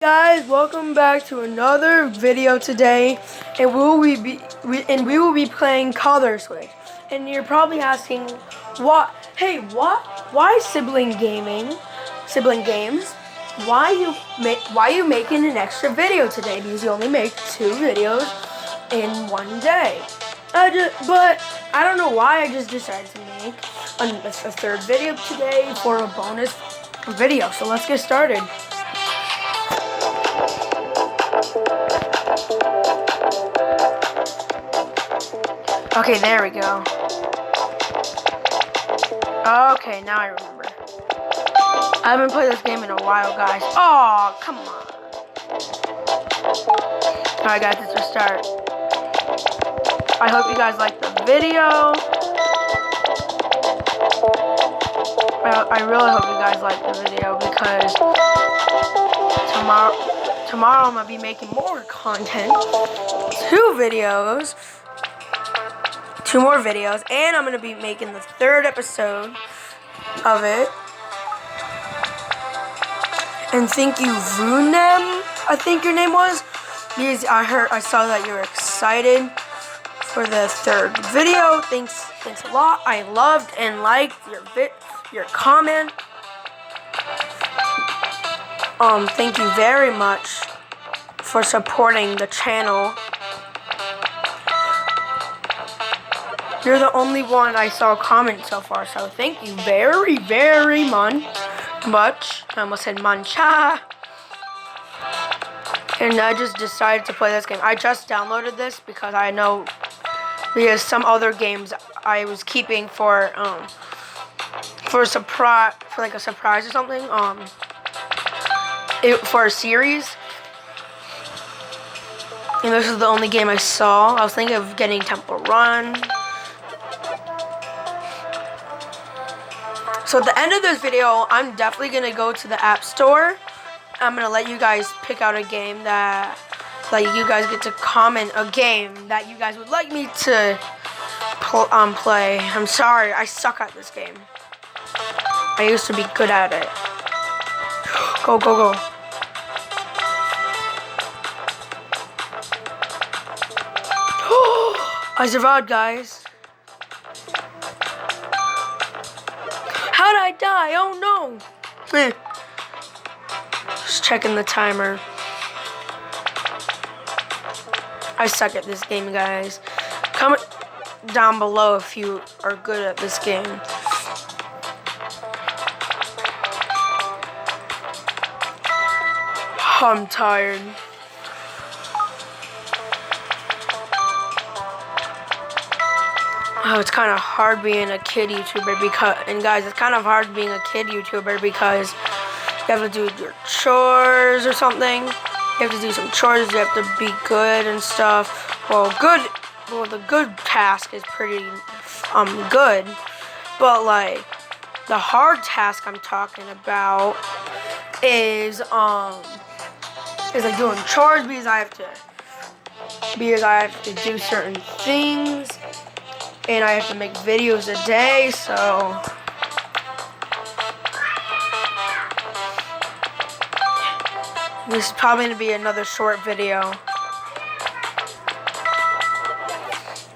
Guys, welcome back to another video today, and we will be playing Color Switch. And you're probably asking, what? Hey, what? Why sibling games? Why you making an extra video today? Because you only make 2 videos in one day. But I don't know why I just decided to make a third video today for a bonus video. So let's get started. Okay, there we go. Okay, now I remember. I haven't played this game in a while, guys. Oh, come on. Alright, guys, let's restart. I hope you guys like the video. I really hope you guys like the video because tomorrow I'm going to be making more content. 2 more videos, and I'm going to be making the 3rd episode of it. And thank you, Vunem, I think your name was, because I saw that you were excited for the 3rd video. Thanks a lot. I loved and liked your comment. Thank you very much for supporting the channel. You're the only one I saw comment so far, so thank you very, very much. I almost said mancha. And I just decided to play this game. I just downloaded this because some other games I was keeping for a surprise, for like a surprise or something. For a series. And this is the only game I saw. I was thinking of getting Temple Run. So at the end of this video, I'm definitely going to go to the App Store. I'm going to let you guys pick out a game that, you guys get to comment a game that you guys would like me to play. I'm sorry, I suck at this game. I used to be good at it. Go, go, go. I survived, guys. How'd I die? Oh no! Just checking the timer. I suck at this game, guys. Comment down below if you are good at this game. I'm tired. Oh, it's kind of hard being a kid YouTuber it's kind of hard being a kid YouTuber because you have to do your chores or something. You have to do some chores. You have to be good and stuff. Well, the good task is pretty good, but the hard task I'm talking about is doing chores because I have to do certain things. And I have to make videos a day, so this is probably going to be another short video.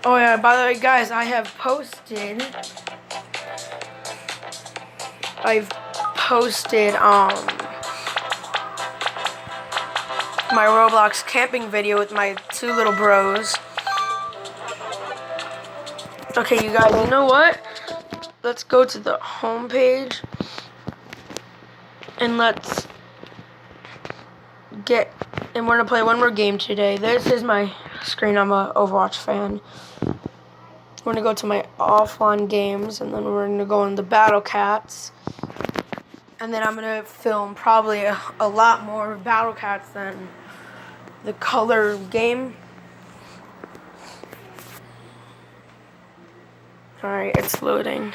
Oh yeah, by the way, guys, I've posted my Roblox camping video with my 2 little bros. Okay, you guys, you know what? Let's go to the home page and we're gonna play one more game today. This is my screen. I'm a Overwatch fan. We're gonna go to my offline games, and then we're gonna go in the Battle Cats, and then I'm gonna film probably a lot more Battle Cats than the color game. Alright, it's loading.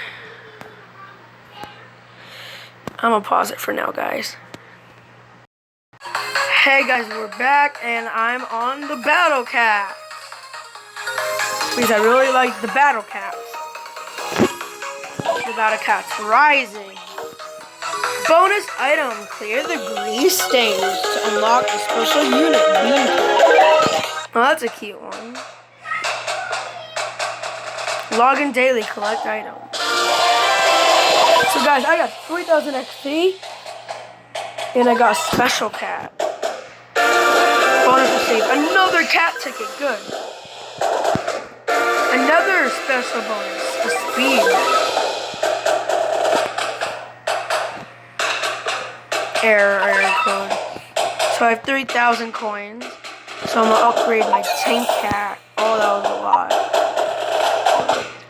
I'm gonna pause it for now, guys. Hey guys, we're back, and I'm on the Battle Cat. Because I really like the Battle Cats. The Battle Cats Rising. Bonus item, clear the grease stains to unlock the special unit bean kit. Oh, that's a cute one. Log in daily, collect items. So guys, I got 3,000 XP, and I got a special cat. Bonus received, another cat ticket, good. Another special bonus, the speed. Error code. So I have 3,000 coins. So I'm gonna upgrade my tank cat. Oh, that was a lot.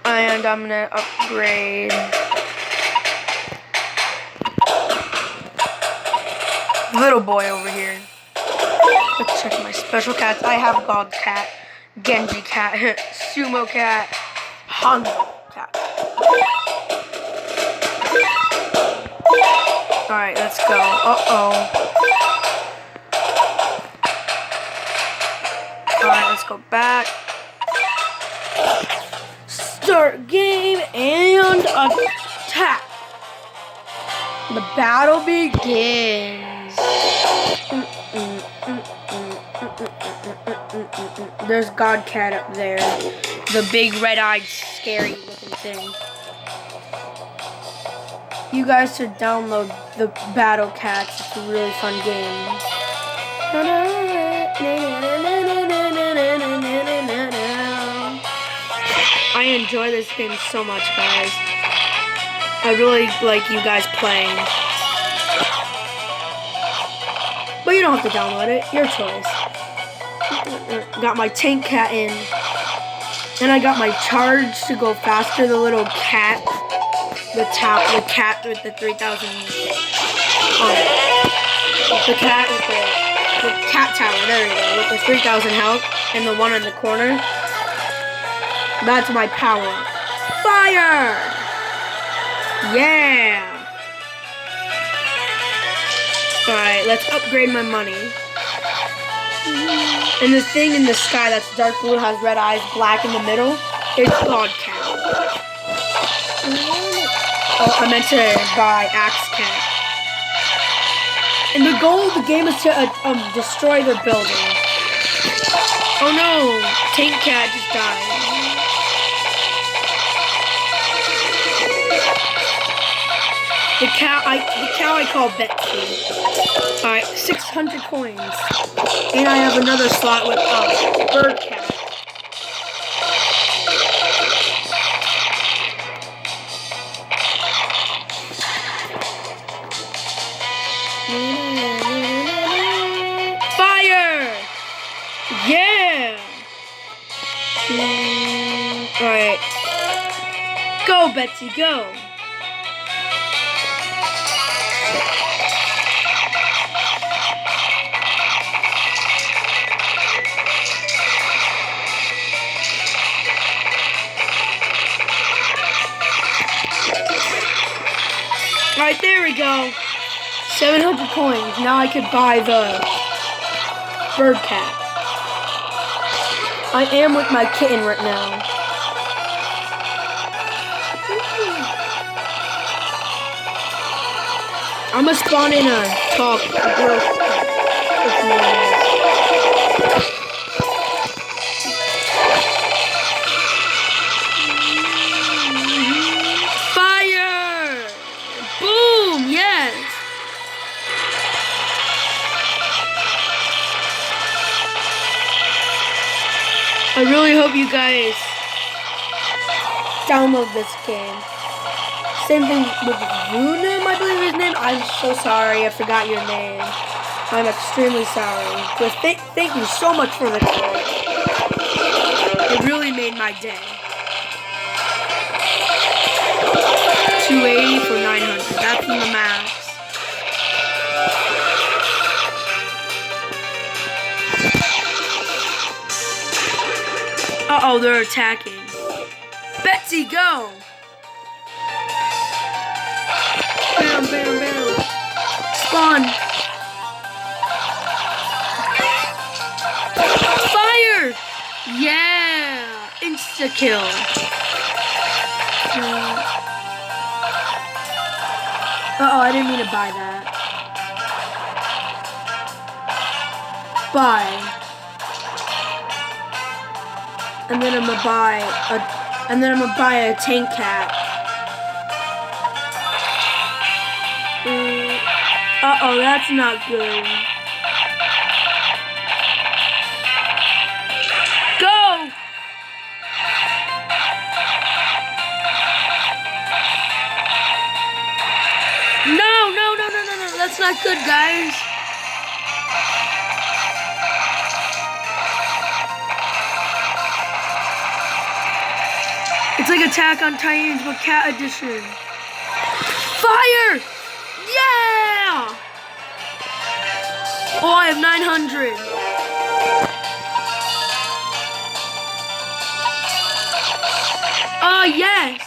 And I'm gonna upgrade little boy over here. Let's check my special cats. I have God cat, Genji cat, Sumo cat, Hanzo cat. Alright, let's go. Uh-oh. Alright, let's go back. Start game and attack. The battle begins. There's God Cat up there. The big red-eyed, scary looking thing. You guys should download the Battle Cats. It's a really fun game. I enjoy this game so much, guys. I really like you guys playing. But you don't have to download it. Your choice. Got my tank cat in. And I got my charge to go faster. The little cat. The cat with the 3,000. The cat with the cat tower. There we go. With the 3,000 health. And the one in the corner. That's my power. Fire! Yeah! Alright, let's upgrade my money. And the thing in the sky that's dark blue has red eyes, black in the middle, it's God Cat. Oh, I meant to buy Axe Cat. And the goal of the game is to destroy their building. Oh no! Tank Cat just died. The cow I call Betsy. Alright, 600 coins. And I have another slot with Bird Cat. Fire! Yeah! Alright. Go, Betsy, go! Alright, there we go. 700 coins. Now I could buy the Bird Cat. I am with my kitten right now. I'm gonna spawn in a top growth cat. Fire! Boom! Yes! I really hope you guys download this game. Same thing with Vunim, I believe his name. I'm so sorry, I forgot your name. I'm extremely sorry. But thank you so much for the call. It really made my day. 280 for 900. That's in the max. Uh-oh, they're attacking. Betsy, go! Bam, bam, bam. Spawn. Fire! Yeah! Insta-kill. Uh-oh, I didn't mean to buy that. Buy. And then I'm gonna buy a tank cat. Uh-oh, that's not good. Go! No, that's not good, guys. It's like Attack on Titans, but cat edition. Fire! Yeah! Oh, I have 900. Oh, yes!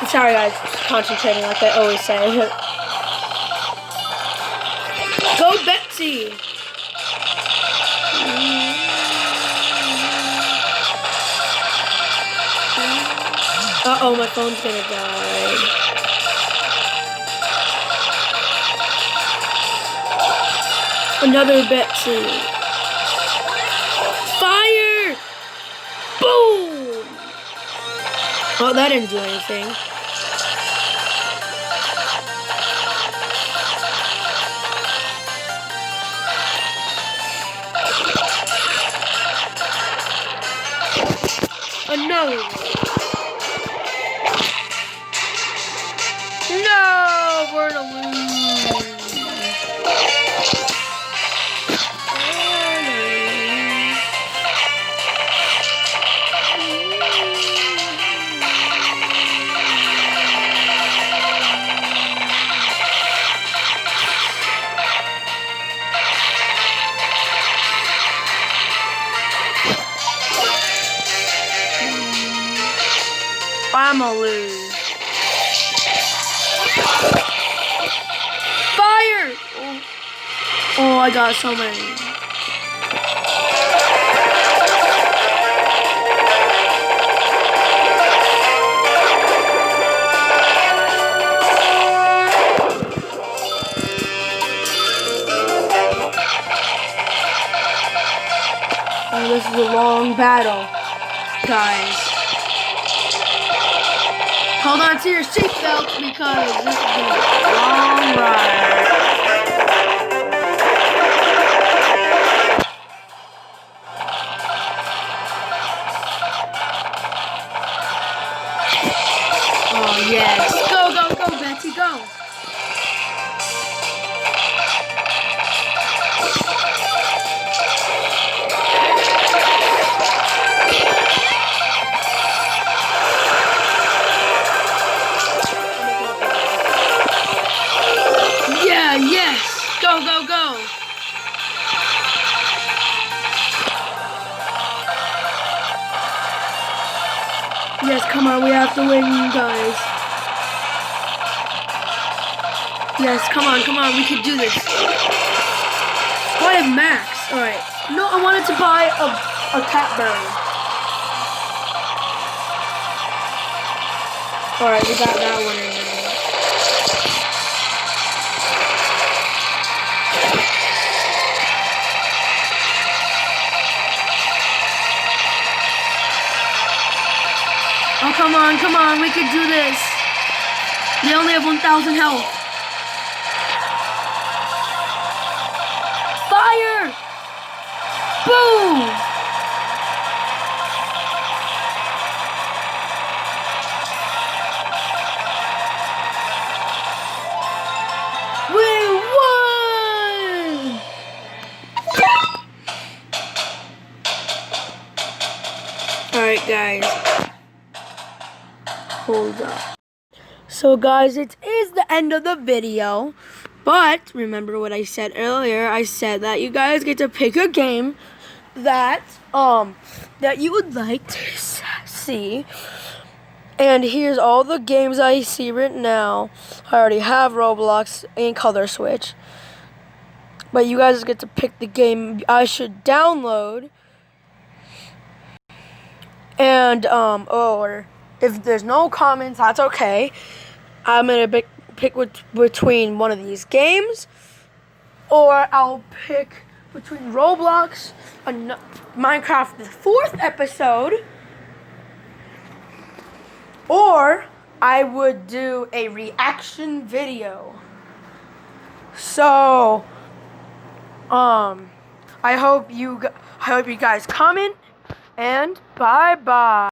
Sorry guys, concentrating like I always say. Go Betsy! Uh-oh, my phone's gonna die. Another Betsy. Fire! Boom! Oh, that didn't do anything. Another one. No, we're gonna lose. I'm gonna lose. Fire! Oh, I got so many. Oh, this is a long battle, guys. Hold on to your seatbelts because this is going to be a long ride. Oh, yes. Go, Betsy, go. Yes! Go! Yes, come on, we have to win, you guys. Yes, come on, we can do this. Oh, I have max. Alright. No, I wanted to buy a Catberry. Alright, we got that one in there. Oh, come on, we can do this. They only have 1,000 health. Fire! Boom! We won! Alright, guys. Hold up. So guys, it is the end of the video, but remember what I said earlier. I said that you guys get to pick a game that that you would like to see, And here's all the games I see right now. I already have Roblox and Color Switch. But you guys get to pick the game I should download. And, or if there's no comments, that's okay. I'm going to pick between one of these games. Or I'll pick between Roblox and Minecraft, the 4th episode. Or I would do a reaction video. So, I hope you guys comment, and bye-bye.